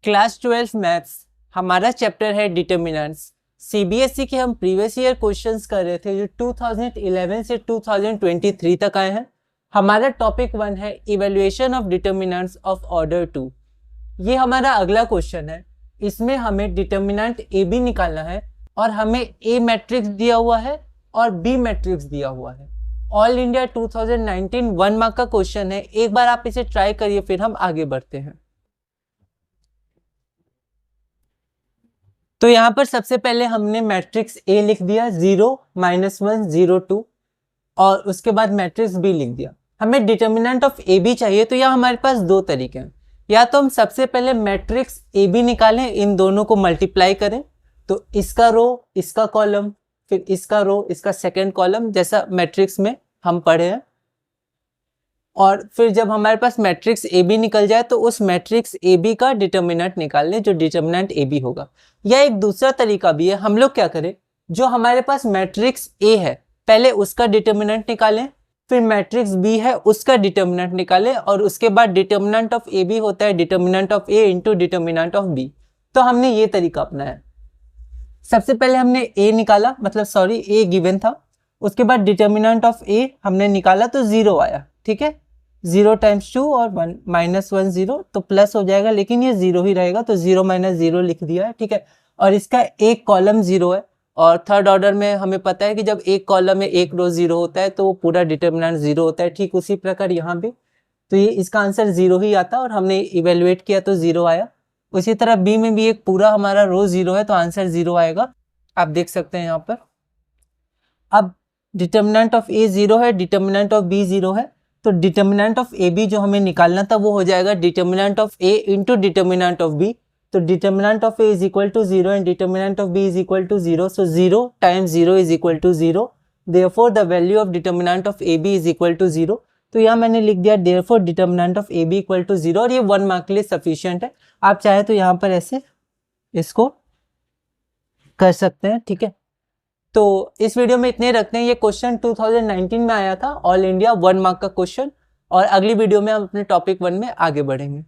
Class 12 maths हमारा chapter है determinants. CBSE के हम प्रीवियस ईयर क्वेश्चंस कर रहे थे जो 2011 से 2023 तक आए हैं। हमारा टॉपिक 1 है evaluation of determinants of order 2। ये हमारा अगला क्वेश्चन है। इसमें हमें डिटर्मिनेंट ए बी निकालना है और हमें ए मैट्रिक्स दिया हुआ है और बी मैट्रिक्स दिया हुआ है। ऑल इंडिया 2019 1 मार्क का क्वेश्चन है। एक बार आप इसे ट्राई करिए, फिर हम आगे बढ़ते हैं। तो यहाँ पर सबसे पहले हमने मैट्रिक्स ए लिख दिया 0, -1, 0, 2 और उसके बाद मैट्रिक्स बी लिख दिया। हमें डिटर्मिनेंट ऑफ ए बी चाहिए, तो यहाँ हमारे पास दो तरीके हैं। या तो हम सबसे पहले मैट्रिक्स ए बी निकालें, इन दोनों को मल्टीप्लाई करें, तो इसका रो इसका कॉलम फिर इसका रो इसका सेकेंड कॉलम, जैसा मैट्रिक्स में हम पढ़े हैं। और फिर जब हमारे पास मैट्रिक्स ए बी निकल जाए तो उस मैट्रिक्स ए बी का डिटर्मिनेंट निकाल लें, जो डिटर्मिनेंट ए बी होगा। या एक दूसरा तरीका भी है, हम लोग क्या करें, जो हमारे पास मैट्रिक्स ए है पहले उसका डिटर्मिनेंट निकालें, फिर मैट्रिक्स बी है उसका डिटर्मिनेंट निकालें, और उसके बाद डिटर्मिनेंट ऑफ ए बी होता है determinant of A into determinant of B. तो हमने ये तरीका अपनाया। सबसे पहले हमने ए निकाला, मतलब ए गिवन था, उसके बाद डिटर्मिनेंट ऑफ ए हमने निकाला तो 0 आया। ठीक है, 0 टाइम्स 2 और 1 -1 0 तो प्लस हो जाएगा, लेकिन ये 0 ही रहेगा, तो 0 - 0 लिख दिया है। ठीक है, और इसका एक कॉलम 0 है, और थर्ड ऑर्डर में हमें पता है कि जब एक कॉलम में एक रो 0 होता है तो वो पूरा डिटर्मिनेंट 0 होता है। ठीक उसी प्रकार यहाँ भी, तो ये इसका आंसर 0 ही आता है और हमने इवेल्युएट किया तो 0 आया। उसी तरह बी में भी एक पूरा हमारा रो 0 है तो आंसर 0 आएगा, आप देख सकते हैं यहाँ पर। अब डिटर्मिनेंट ऑफ ए 0 है, डिटर्मिनेंट ऑफ बी 0 है, तो डिटर्मिनेंट ऑफ ए बी जो हमें निकालना था वो हो जाएगा determinant of A into determinant of B. तो determinant of A is equal to 0 and determinant of B is equal to 0, so 0 times 0 is equal to 0, therefore the value of determinant of A B is equal to 0। तो यहाँ मैंने लिख दिया therefore determinant of A B equal to 0, और ये 1 mark के लिए sufficient है। आप चाहे तो यहाँ पर ऐसे इसको कर सकते हैं। ठीक है, तो इस वीडियो में इतने रखते हैं। ये क्वेश्चन 2019 में आया था, ऑल इंडिया 1 मार्क का क्वेश्चन, और अगली वीडियो में हम अपने टॉपिक 1 में आगे बढ़ेंगे।